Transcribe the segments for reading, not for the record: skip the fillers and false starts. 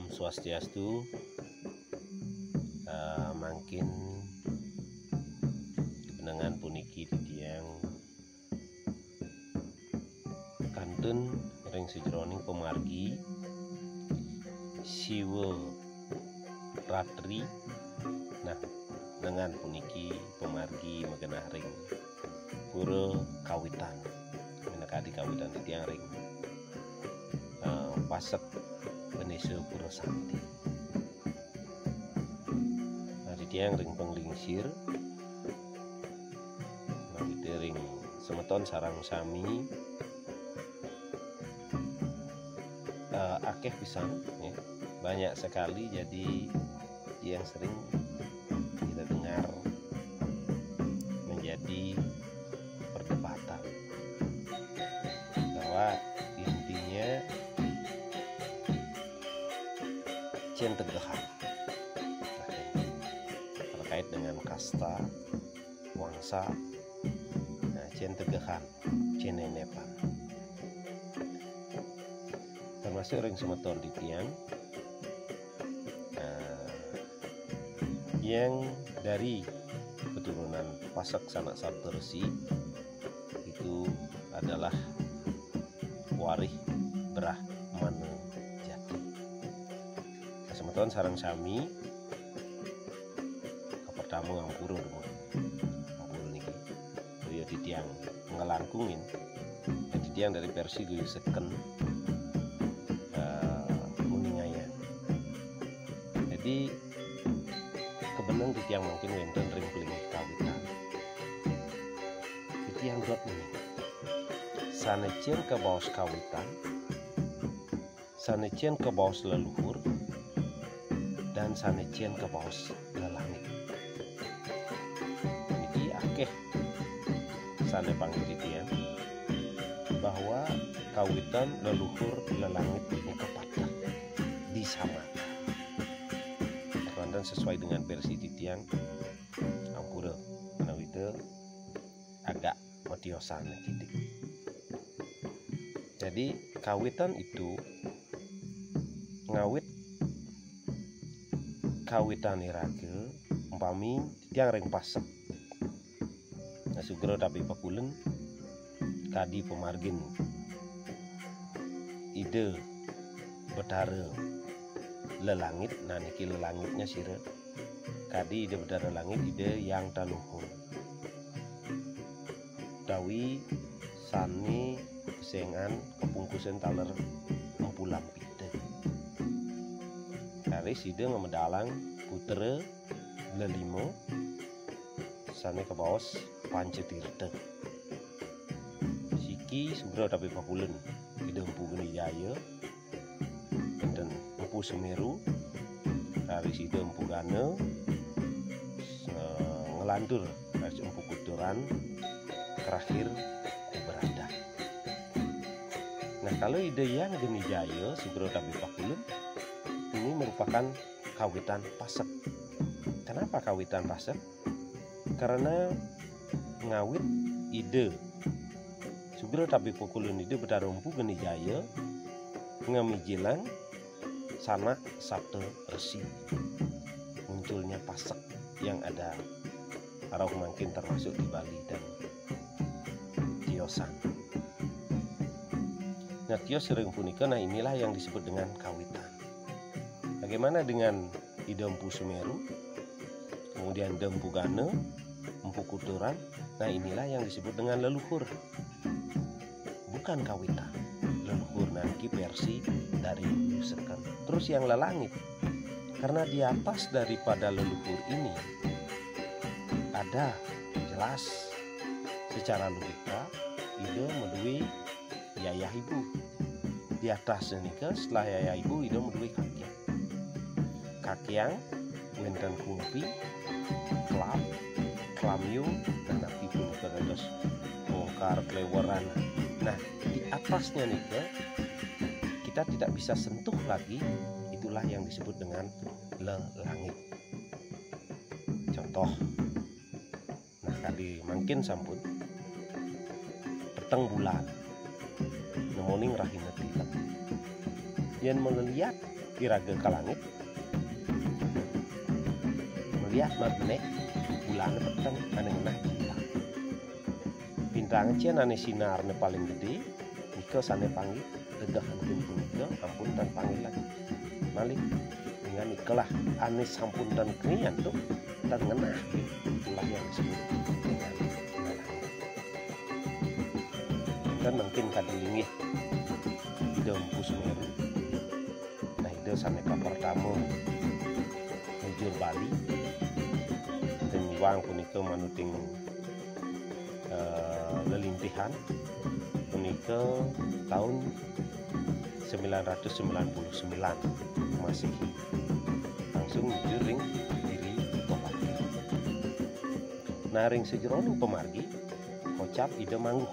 Om Swastiastu. Mangkin penengan puniki titiang kantun ring sejroning pemargi siwa ratri. Nah, dengan puniki pemargi magenah ring pura kawitan menekati kawitan titiang ring pasek Benesa Pura Santi. Nah, titiang ring penglingsir nah, ring semeton sarang sami akeh pisang ya. Banyak sekali, jadi yang sering kita dengar menjadi perdebatan bahwa intinya cien tegahan terkait dengan kasta wangsa. Nah, cien tegahan cien nenepan termasuk ring semeton di tiang yang dari keturunan Pasak Sanak Sabtersi itu adalah warih berah mana jati. Nah, semeton sarang sami pertama ngampuru dulu niki ya titiang ngelangkungin dan titiang dari versi gue seken muningaya. Jadi kebenang titiang mungkin wenten ring peling kawitan titiang dot ini sanecien ke bawah kawitan, sanecien ke bawah leluhur, dan sanecien ke bawah lelangit. Jadi akeh sane panggil titiang bahwa kawitan leluhur lelangit ini kepatah disamakan. Dan sesuai dengan versi titiang ampura nawite agak matiosan titik. Jadi kawitan itu ngawit kawitan irage umpami titiang ring pasek. Nah, sugro tapi pakulen kadi pemargin ide betara lelangit. Nah, niki lelangitnya sire kadi ide bedara langit ide yang taluhur dawi sani kesengan kepungkusan taler empulang pite karis ide ngemedalang putere lelimo sani kebaos pancetirte siki sugro tapi pakulen ide empu geni jaya dan empu Semeru dari situ empu Gane ngelantur dari empu Kuturan terakhir berada. Nah, kalau ide yang geni jaya sugro tapi pakulen ini merupakan kawitan pasek. Kenapa kawitan pasek? Karena ngawit ide sugro tapi pakulen ide bedara empu geni jaya ngamijilan Sanak Sabtersi, munculnya pasek yang ada arah mungkin termasuk di Bali dan Tiosan. Nah, Tios sering punika, nah inilah yang disebut dengan kawitan. Bagaimana dengan ide empu Semeru, kemudian empu Gane, empu Kuturan? Nah, inilah yang disebut dengan leluhur, bukan kawitan. Leluhur nanti versi dari Yusekan. Terus yang lelangit, karena di atas daripada leluhur ini ada jelas secara logika ide medui yayah ibu. Di atas nika setelah yayah ibu ide medui kakiang wenten kumpi klamyu dan napi pun terus bongkar kelewaran. Nah, di atasnya nika kita tidak bisa sentuh lagi, itulah yang disebut dengan lelangit. Contoh, nah kali mungkin sampun peteng bulan nemoning rahina tilam yang melihat iraga ke langit melihat magnet bulan peteng ane ngenah bintang. Bintang cian ane sinarne paling gede nika sane panggil degahan pun punika ampun dan panggilan malih dengan ikalah ane sampun dan kenian tuh dan ngenah itulah yang disebut dengan langit. Dan mungkin kadilingi ide Empu Sumeru nah ide saneka pertama mujur Bali dan wang punika manuting lelintihan punika tahun 999 Masehi langsung mujur ring diri pemargi. Nah ring sejroning pemargi kocap ide mangguh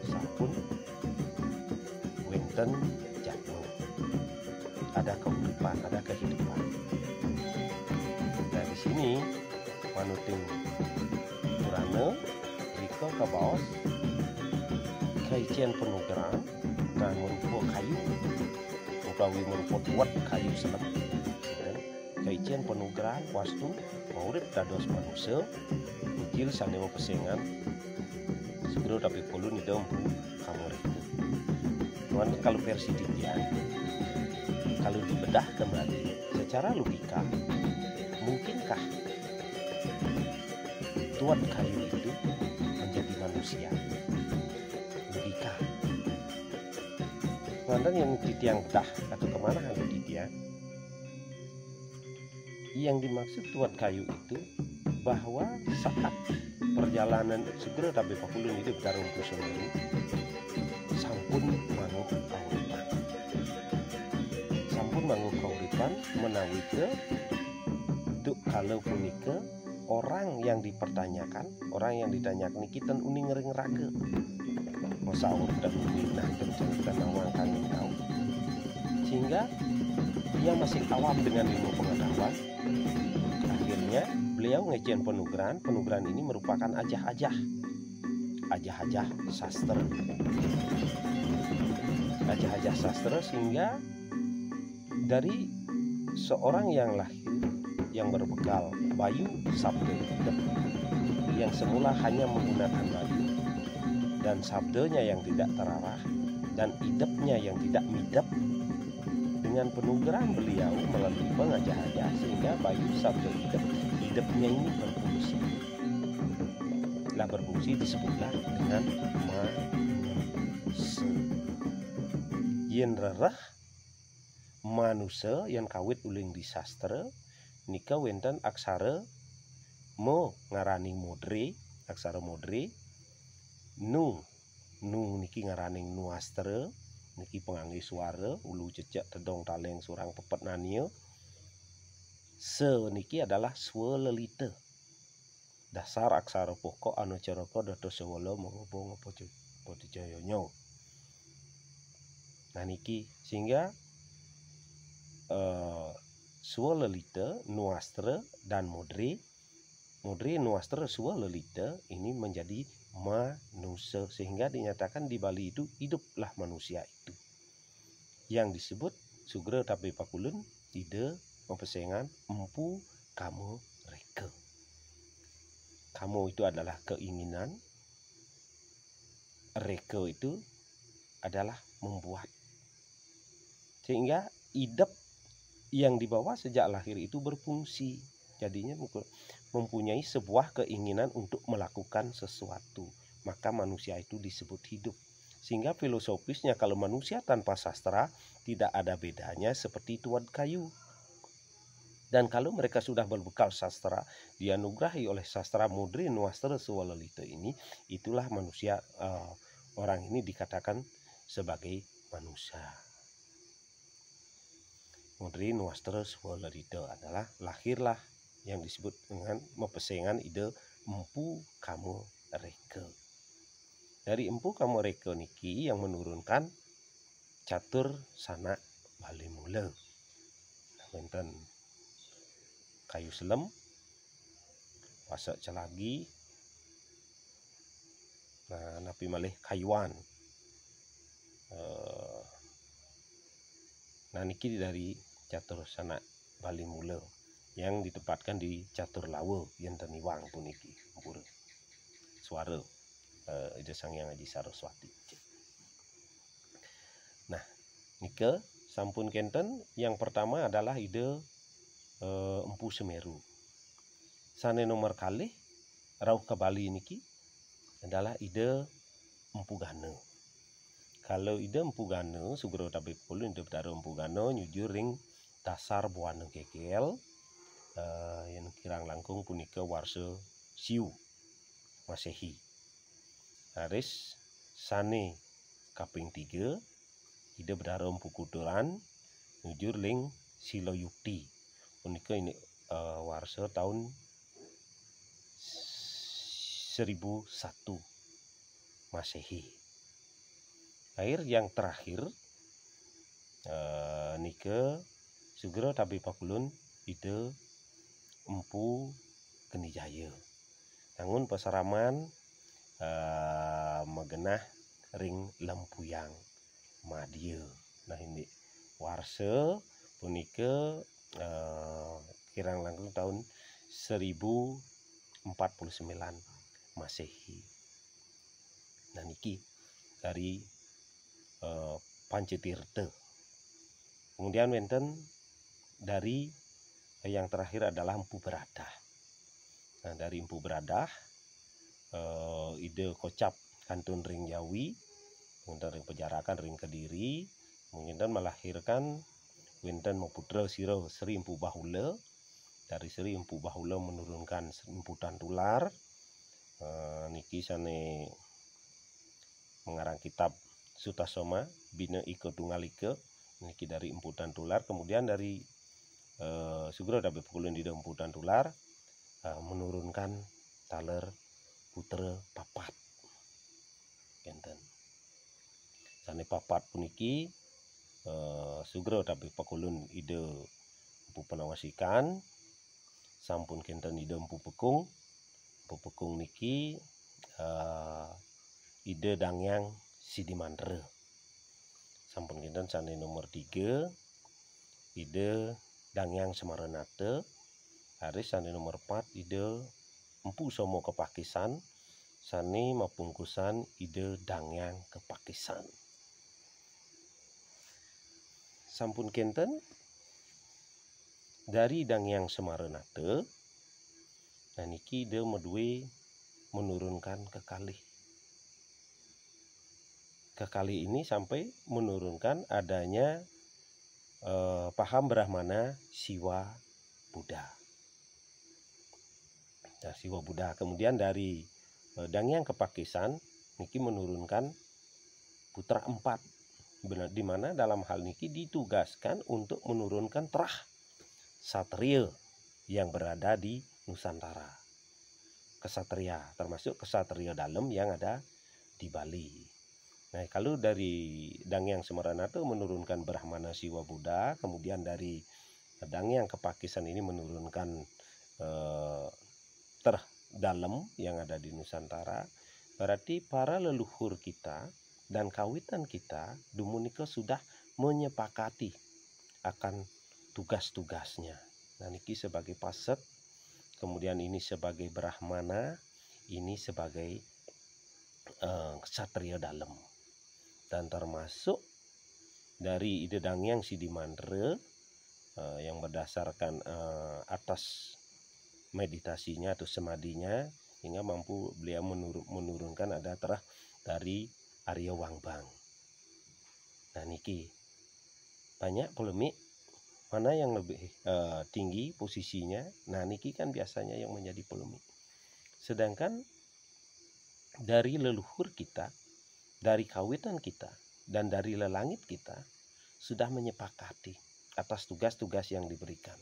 sampun wenten jatuh ada kehidupan, ada kehidupan. Nah di sini manuting Purana rika kabaos kaician penugaraan dan merupakan kayu utawi merupakan buat kayu selem dan kaician penugaraan wastu maurip dados manusia mungkin sanema pesengan segera tapi pulun ida Empu kamu reka. Cuman kalau versi Ditya kalau dibedah kembali secara logika mungkinkah tuan kayu itu menjadi manusia? Logika. Mantan yang Ditya bedah atau kemana yang Ditya? Yang dimaksud tuan kayu itu bahwa saat perjalanan segera tapi pakulun itu dari Empu Sumeru sampun manuk kauripan. Sampun manuk kauripan menawi ke duk kalau punika orang yang dipertanyakan, orang yang ditanyakan kita uning ngering raga. Masa dan uning nah dan awang kami tahu. Sehingga dia masih awam dengan ilmu pengetahuan. Akhirnya beliau ngecian penugaran. Penugaran ini merupakan ajah-ajah sastra. Ajah-ajah sastra sehingga dari seorang yang lahir yang berbekal bayu sabda idep yang semula hanya menggunakan bayu dan sabdanya yang tidak terarah dan idepnya yang tidak midep dengan penugaran beliau melalui pengajah-ajah sehingga bayu sabda idepnya ini berfungsi. Lah berfungsi disebutlah dengan manusia. Yen rerah manusia yang kawit uling di sastra nika wenten aksara mo ngaraning modre aksara modre nu niki ngaraning nuastra niki pengangge suara ulu cecek tedong taleng surang pepet nanio se niki adalah swalelita dasar aksara pokok anu caraka dados sewala menghubung apa Bodhijayanya. Nah niki sehingga swalelita, nuastra dan modre, nuastra, swalelita ini menjadi manusia sehingga dinyatakan di Bali itu hiduplah manusia itu yang disebut sugra tapi pakulun ide mempesengan empu kamu reka. Kamu itu adalah keinginan, reka itu adalah membuat sehingga idep yang dibawa sejak lahir itu berfungsi jadinya mempunyai sebuah keinginan untuk melakukan sesuatu maka manusia itu disebut hidup sehingga filosofisnya kalau manusia tanpa sastra tidak ada bedanya seperti tuan kayu dan kalau mereka sudah berbekal sastra dianugerahi oleh sastra modre nuastra swalelita ini itulah manusia orang ini dikatakan sebagai manusia. Modre nuastra swalelita adalah lahirlah yang disebut dengan mempesengan ide empu kamu reka. Dari empu kamu reka niki yang menurunkan catur sanak bali mula. Wonten kayu selem, pasak celagi, nah napi malih kayuan. Nah niki dari catur sanak Bali mula yang ditempatkan di catur lawa Yenten Iwang puniki pura suara Ida Sang Hyang Adi Saraswati. Nah nika sampun kenten. Yang pertama adalah ide Empu Semeru. Sane nomor kalih rauh ke Bali niki adalah ide Empu Gana. Kalau ide Empu Gana sugro tabe pulu ide betara Empu Gana nyujur ring dasar buana kekel yang kirang langkung punika warsa Siu Masehi. Haris sane kaping 3 ide betara Empu Kuturan nyujur ring Sila Yukti. Punika ini warsa tahun 1001 Masehi. Akhir yang terakhir nika sugro tabi pakulun ide Empu Genijaya. Nangun peseraman megenah ring Lempuyang Madia. Nah ini warsa punika kirang langkung tahun 1049 Masehi. Nah niki dari Pancetirta. Kemudian wenten dari yang terakhir adalah Empu Beradah. Nah dari Empu Beradah ide Kocap Kantun ring Jawi, kemudian ring Pejarakan ring Kediri, kemudian melahirkan wenten Meputra Siro Sri Empu Bahula. Dari Sri Empu Bahula menurunkan Empu Tantular. Niki sane mengarang kitab Sutasoma Bina Ika Tunggal Ika. Niki dari Empu Tantular. Kemudian dari sugro dabe pukulun di Empu Tantular menurunkan taler putra Papat. Enten. Sane Papat puniki sugro dabe pakulun ide Empu Penawasikan. Sampun kenten ide Empu Pekung. Empu Pekung niki ide Dangyang Sidimandra. Sampun kenten sane nomor 3 ide Dangyang Semaranata. Haris sane nomor 4 ide Empu Somo Kepakisan. Sane mapungkusan ide Dangyang Kepakisan. Sampun kenten dari Dangyang Semaranata. Nah niki ide medue menurunkan kekalih. Kekalih ini sampai menurunkan adanya paham Brahmana Siwa Buddha. Nah, Siwa Buddha. Kemudian dari Dangyang Kepakisan niki menurunkan putra 4. Benar di mana dalam hal niki ditugaskan untuk menurunkan terah satria yang berada di Nusantara. Kesatria termasuk kesatria dalam yang ada di Bali. Nah, kalau dari Dangyang Semaranata menurunkan Brahmana Siwa Buddha, kemudian dari Dangyang Kepakisan ini menurunkan terdalam yang ada di Nusantara, berarti para leluhur kita dan kawitan kita dumunika sudah menyepakati akan tugas-tugasnya. Nah, niki sebagai paset, kemudian ini sebagai Brahmana, ini sebagai ksatria dalam. Dan termasuk dari ide Dangyang Sidimandra yang berdasarkan atas meditasinya atau semadinya hingga mampu beliau menurunkan ada terah dari Arya Wangbang. Nah niki banyak polemik mana yang lebih tinggi posisinya. Nah niki kan biasanya yang menjadi polemik. Sedangkan dari leluhur kita, dari kawitan kita, dan dari lelangit kita sudah menyepakati atas tugas-tugas yang diberikan.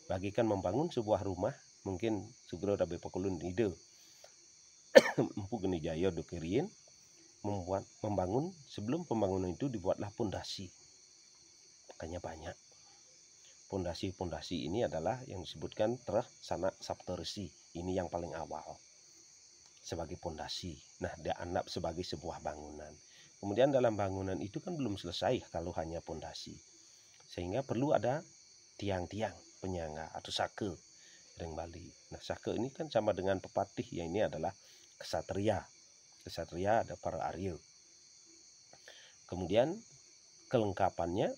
Bagikan membangun sebuah rumah, mungkin sugro dabe pakulun ide Empu Genijaya Dokirin membangun, sebelum pembangunan itu dibuatlah pondasi. Makanya banyak. Pondasi-pondasi ini adalah yang disebutkan Terah Sanak Saptarsi. Ini yang paling awal sebagai pondasi. Nah, dia anggap sebagai sebuah bangunan. Kemudian dalam bangunan itu kan belum selesai kalau hanya pondasi. sehingga perlu ada tiang-tiang penyangga atau sake ring Bali. Nah, sake ini kan sama dengan pepatih, yang ini adalah kesatria. Kesatria ada para Arya. Kemudian kelengkapannya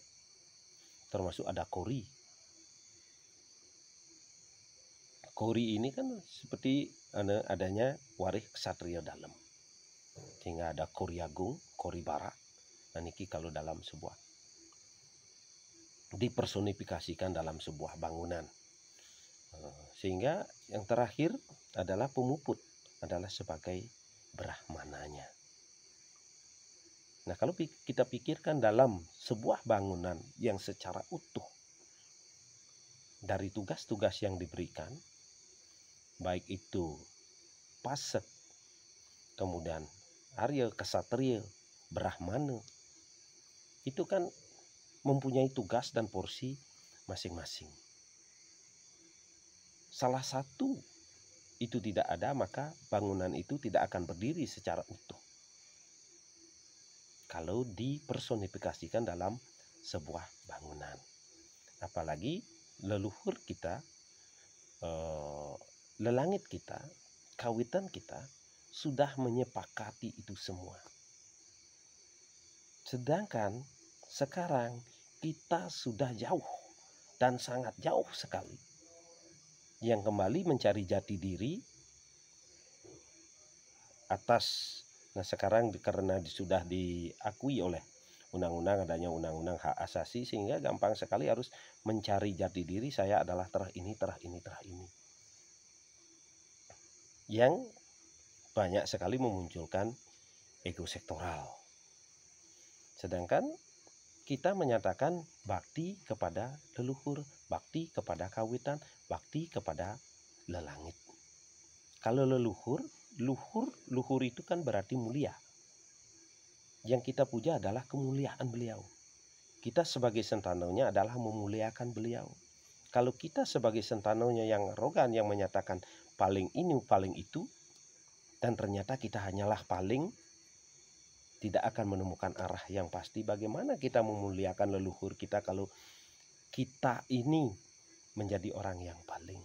termasuk ada kori. Kori ini kan seperti adanya waris kesatria dalam. Sehingga ada kori agung, kori barak. Nah, niki kalau dalam sebuah dipersonifikasikan dalam sebuah bangunan. Sehingga yang terakhir adalah pemuput, adalah sebagai brahmananya. Nah, kalau kita pikirkan dalam sebuah bangunan yang secara utuh, dari tugas-tugas yang diberikan, baik itu Pasek, kemudian Arya, Kesatria, Brahmana, itu kan mempunyai tugas dan porsi masing-masing. Salah satu itu tidak ada, maka bangunan itu tidak akan berdiri secara utuh kalau dipersonifikasikan dalam sebuah bangunan. Apalagi leluhur kita, lelangit kita, kawitan kita sudah menyepakati itu semua. Sedangkan sekarang kita sudah jauh dan sangat jauh sekali, yang kembali mencari jati diri atas. Nah, sekarang karena sudah diakui oleh undang-undang, adanya undang-undang hak asasi, sehingga gampang sekali harus mencari jati diri. Saya adalah terah ini, terah ini, terah ini, yang banyak sekali memunculkan ego sektoral. Sedangkan kita menyatakan bakti kepada leluhur, bakti kepada kawitan, bakti kepada lelangit. Kalau luhur itu kan berarti mulia. Yang kita puja adalah kemuliaan beliau. Kita sebagai sentanonya adalah memuliakan beliau. Kalau kita sebagai sentanonya yang arogan, yang menyatakan paling ini, paling itu, dan ternyata kita hanyalah paling, tidak akan menemukan arah yang pasti. Bagaimana kita memuliakan leluhur kita kalau kita ini menjadi orang yang paling?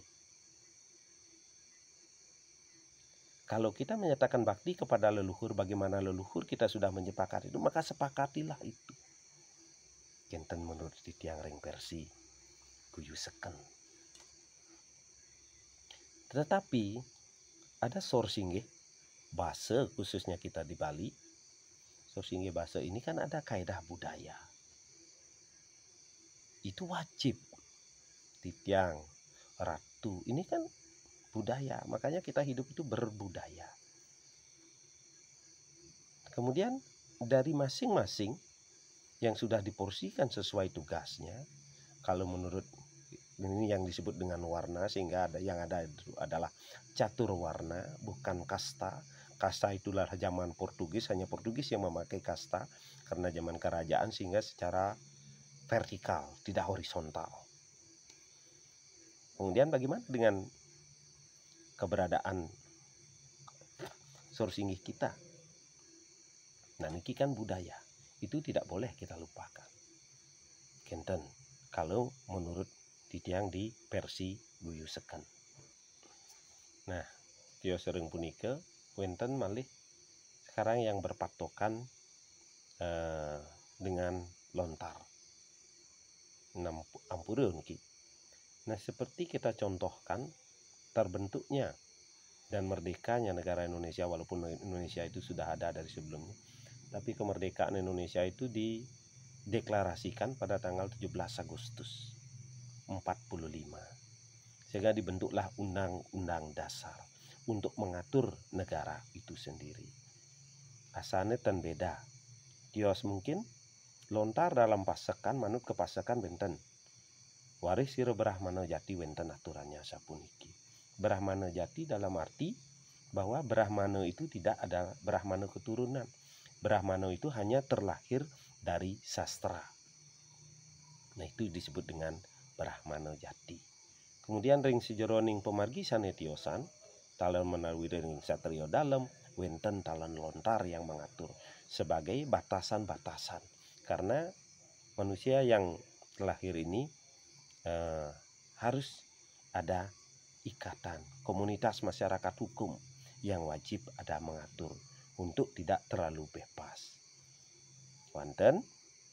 Kalau kita menyatakan bakti kepada leluhur, bagaimana leluhur kita sudah menyepakati itu, maka sepakatilah itu. Kenten menurut tiang ring Persi, kuyu seken. Tetapi ada sourcing bahasa, khususnya kita di Bali. Sourcing bahasa ini kan ada kaidah budaya. Itu wajib. Titiang, ratu, ini kan budaya. Makanya kita hidup itu berbudaya. Kemudian dari masing-masing yang sudah diporsikan sesuai tugasnya, kalau menurut ini yang disebut dengan warna, sehingga yang ada adalah catur warna, bukan kasta. Kasta itulah zaman Portugis, hanya Portugis yang memakai kasta karena zaman kerajaan, sehingga secara vertikal, tidak horizontal. Kemudian bagaimana dengan keberadaan sorsinggih kita? Nah, niki kan budaya, itu tidak boleh kita lupakan. Kenten kalau menurut titiang di Persi guyu seken. Nah, tio sering punika wenten malih sekarang yang berpatokan dengan lontar ampura niki. Nah, seperti kita contohkan terbentuknya dan merdekanya negara Indonesia, walaupun Indonesia itu sudah ada dari sebelumnya, tapi kemerdekaan Indonesia itu dideklarasikan pada tanggal 17 Agustus 45, sehingga dibentuklah Undang-Undang Dasar untuk mengatur negara itu sendiri. Asalnya tan beda. Kios mungkin lontar dalam pasekan, manut ke pasekan benten. Waris sira Brahmana jati wenten aturannya sapuniki. Brahmana jati dalam arti bahwa Brahmana itu tidak ada Brahmana keturunan. Brahmana itu hanya terlahir dari sastra. Nah, itu disebut dengan Brahmana jati. Kemudian ring sejeroning pemargisan etiosan, talan menawi ring satrio dalam, wenten talan lontar yang mengatur sebagai batasan-batasan. Karena manusia yang terlahir ini harus ada ikatan komunitas masyarakat hukum yang wajib ada mengatur untuk tidak terlalu bebas. Wonten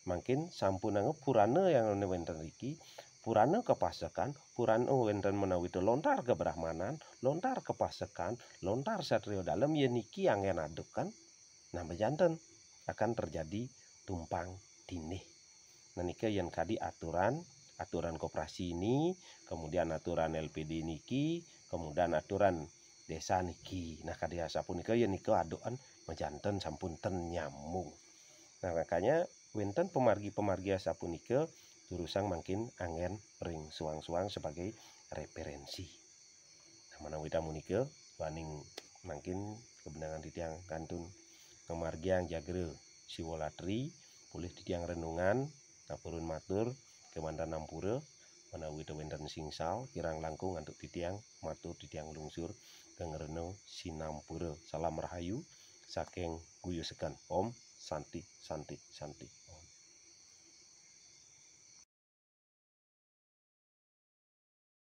mungkin sampun purana yang wonten iki, purana kepasekan, purana wonten menawi itu lontar kebrahmanan, lontar kepasekan, lontar satrio dalam yen niki angen adekan, nah bejanten akan terjadi tumpang tindih. Nah niki yen kadi aturan koperasi ini, kemudian aturan LPD niki, kemudian aturan desa niki. Nah kadi sapunika yen nika adokan bejanten sampun ten nyambung. Nah makanya wenten pemargi sapunika jurusang makin angen ring suang-suang sebagai referensi. Nah menawi tamunika waning makin kebenangan titiang kantun kemargiang jagre siwolatri pulih titiang renungan ngapurun matur kemantan nampura menawi wenten singsal kirang langkung untuk titiang matur titiang lungsur kengreno sinampura. Salam rahayu saking guyusekan Om Santi Santi Santi.